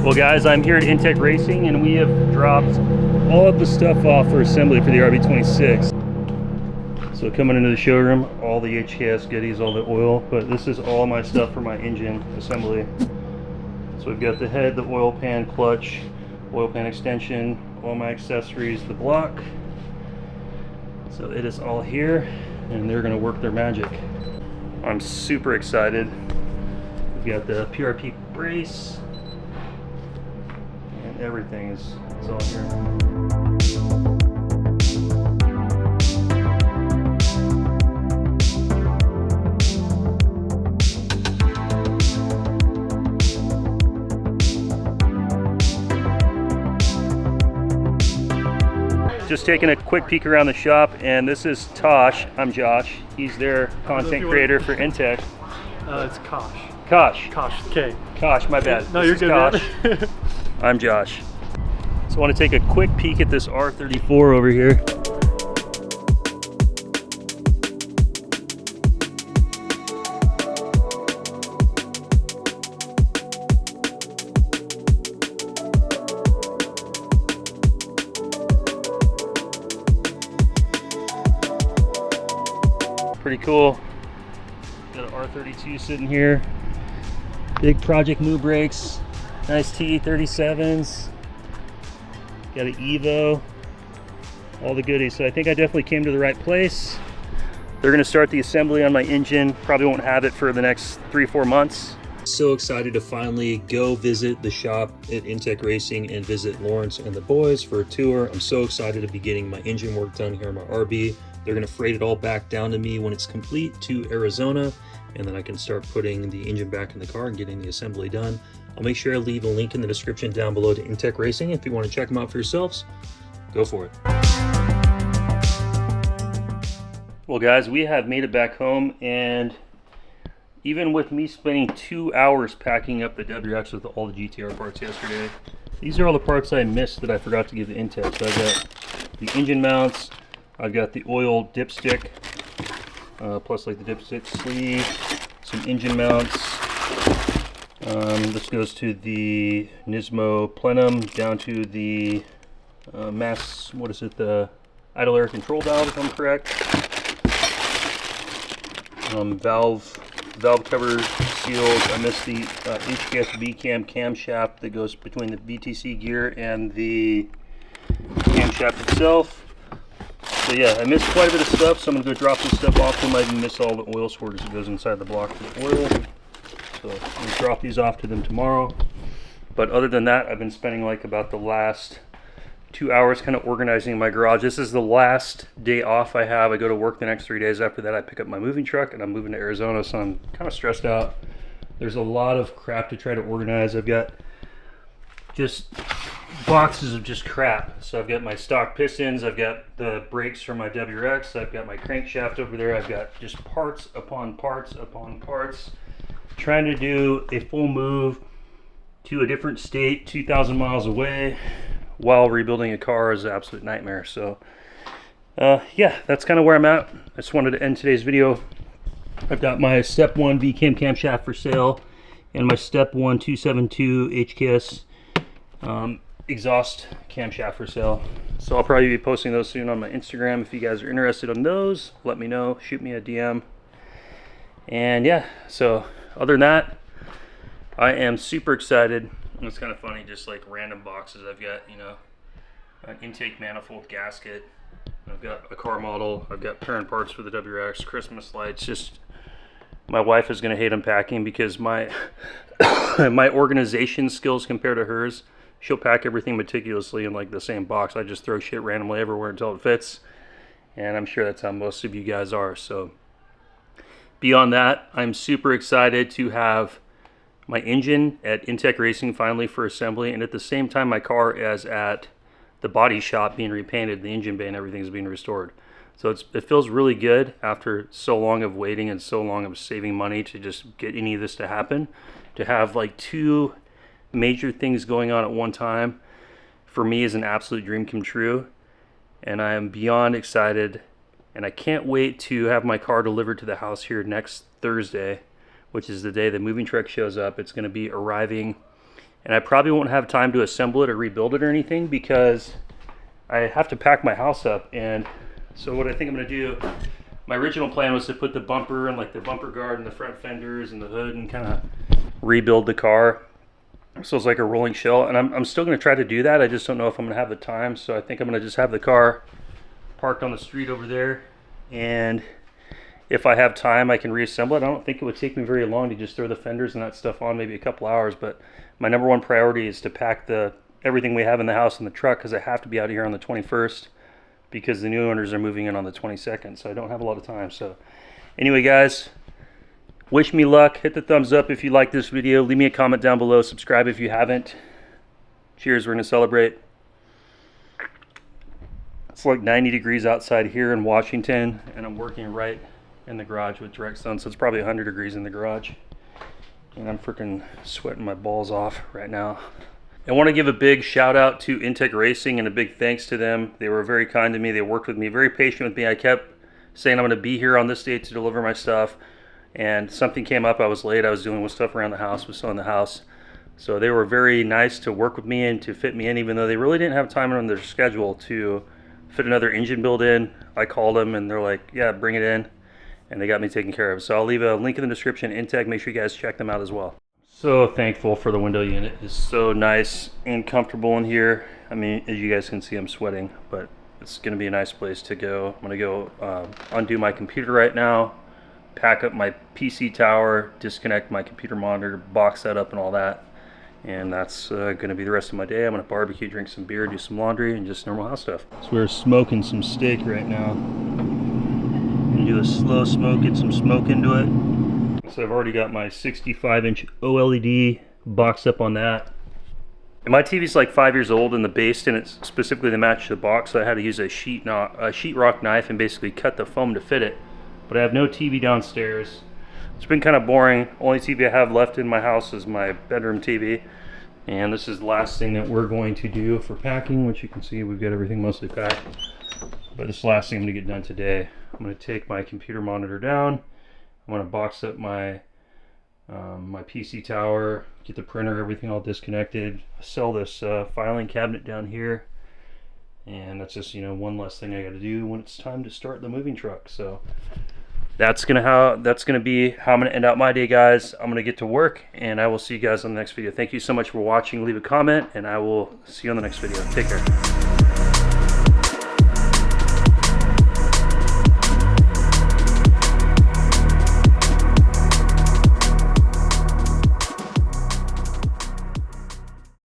Well guys, I'm here at Intec Racing and we have dropped all of the stuff off for assembly for the RB26. So coming into the showroom, all the HKS goodies, all the oil, but this is all my stuff for my engine assembly. So we've got the head, the oil pan, clutch, oil pan extension, all my accessories, the block. So it is all here and they're gonna work their magic. I'm super excited. We've got the PRP brace. Everything is all here. Just taking a quick peek around the shop, and this is Tosh. I'm Josh. He's their content creator for Intec. It's Kosh. Kosh. Kosh, K. Kosh, my bad. No, you're good, Kosh. I'm Josh. So I want to take a quick peek at this R34 over here. Pretty cool. Got an R32 sitting here. Big Project Moo brakes. Nice T37s. Got an Evo. All the goodies. So I think I definitely came to the right place. They're going to start the assembly on my engine. Probably won't have it for the next 3-4 months. So excited to finally go visit the shop at Intec Racing and visit Lawrence and the boys for a tour. I'm so excited to be getting my engine work done here on my RB. They're going to freight it all back down to me when it's complete to Arizona, and then I can start putting the engine back in the car and getting the assembly done. I'll make sure I leave a link in the description down below to Intec Racing. If you want to check them out for yourselves, go for it. Well guys, we have made it back home, and even with me spending 2 hours packing up the WX with all the GT-R parts yesterday, these are all the parts I missed that I forgot to give to Intec. So I got the engine mounts, I've got the oil dipstick, plus like the dipstick sleeve, some engine mounts. This goes to the Nismo plenum, down to the the idle air control valve, if I'm correct. Valve cover seals. I missed the HKS camshaft that goes between the VTC gear and the camshaft itself. So yeah, I missed quite a bit of stuff, so I'm going to go drop this stuff off. I might even miss all the oil squirters that goes inside the block for the oil. So I'm going to drop these off to them tomorrow. But other than that, I've been spending like about the last 2 hours kind of organizing my garage. This is the last day off I have. I go to work the next 3 days. After that, I pick up my moving truck and I'm moving to Arizona, so I'm kind of stressed out. There's a lot of crap to try to organize. I've got just boxes of just crap. So I've got my stock pistons, I've got the brakes for my WRX, I've got my crankshaft over there, I've got just parts upon parts upon parts. Trying to do a full move to a different state 2,000 miles away while rebuilding a car is an absolute nightmare. So yeah, that's kind of where I'm at. I just wanted to end today's video. I've got my Step 1 VCAM camshaft for sale and my Step 1 272 HKS exhaust camshaft for sale. So I'll probably be posting those soon on my Instagram. If you guys are interested in those, let me know, shoot me a DM. And yeah, so other than that, I am super excited. It's kind of funny, just like random boxes. I've got, you know, an intake manifold gasket, I've got a car model, I've got parent parts for the WRX, Christmas lights. Just my wife is going to hate unpacking because my my organization skills compared to hers. She'll pack everything meticulously in like the same box. I just throw shit randomly everywhere until it fits, and I'm sure that's how most of you guys are. So beyond that, I'm super excited to have my engine at Intec Racing finally for assembly, and at the same time my car is at the body shop being repainted, the engine bay and everything's being restored. So it feels really good after so long of waiting and so long of saving money to just get any of this to happen, to have like 2 major things going on at one time. For me is an absolute dream come true, and I am beyond excited, and I can't wait to have my car delivered to the house here next Thursday, which is the day the moving truck shows up. It's going to be arriving and I probably won't have time to assemble it or rebuild it or anything because I have to pack my house up. And so what I think I'm going to do, my original plan was to put the bumper and like the bumper guard and the front fenders and the hood and kind of rebuild the car. So it's like a rolling shell, and I'm still going to try to do that. I just don't know if I'm going to have the time. So I think I'm going to just have the car parked on the street over there, and if I have time I can reassemble it. I don't think it would take me very long to just throw the fenders and that stuff on, maybe a couple hours, but my number one priority is to pack everything we have in the house in the truck, because I have to be out here on the 21st because the new owners are moving in on the 22nd, so I don't have a lot of time. So anyway guys, wish me luck. Hit the thumbs up if you like this video. Leave me a comment down below. Subscribe if you haven't. Cheers, we're going to celebrate. It's like 90 degrees outside here in Washington, and I'm working right in the garage with direct sun, so it's probably 100 degrees in the garage. And I'm freaking sweating my balls off right now. I want to give a big shout out to Intec Racing and a big thanks to them. They were very kind to me. They worked with me, very patient with me. I kept saying I'm going to be here on this date to deliver my stuff, and something came up. I was late. I was dealing with stuff around the house, was still in the house. So they were very nice to work with me and to fit me in, even though they really didn't have time on their schedule to fit another engine build in. I called them and they're like, yeah, bring it in. And they got me taken care of. So I'll leave a link in the description. Intec, make sure you guys check them out as well. So thankful for the window unit. It's so nice and comfortable in here. I mean, as you guys can see, I'm sweating, but it's going to be a nice place to go. I'm going to go undo my computer right now, pack up my PC tower, disconnect my computer monitor, box that up and all that. And that's going to be the rest of my day. I'm going to barbecue, drink some beer, do some laundry, and just normal house stuff. So we're smoking some steak right now. I'm going to do a slow smoke, get some smoke into it. So I've already got my 65-inch OLED box up on that. And my TV's like 5 years old, and the base didn't specifically match the box, so I had to use a sheetrock knife and basically cut the foam to fit it. But I have no TV downstairs. It's been kind of boring. Only TV I have left in my house is my bedroom TV. And this is the last thing that we're going to do for packing, which you can see we've got everything mostly packed. But this is the last thing I'm going to get done today. I'm going to take my computer monitor down. I'm going to box up my my PC tower, get the printer, everything all disconnected, sell this filing cabinet down here, and that's just, you know, one less thing I got to do when it's time to start the moving truck. So that's gonna be how I'm gonna end out my day, guys. I'm gonna get to work, and I will see you guys on the next video. Thank you so much for watching. Leave a comment, and I will see you on the next video. Take care.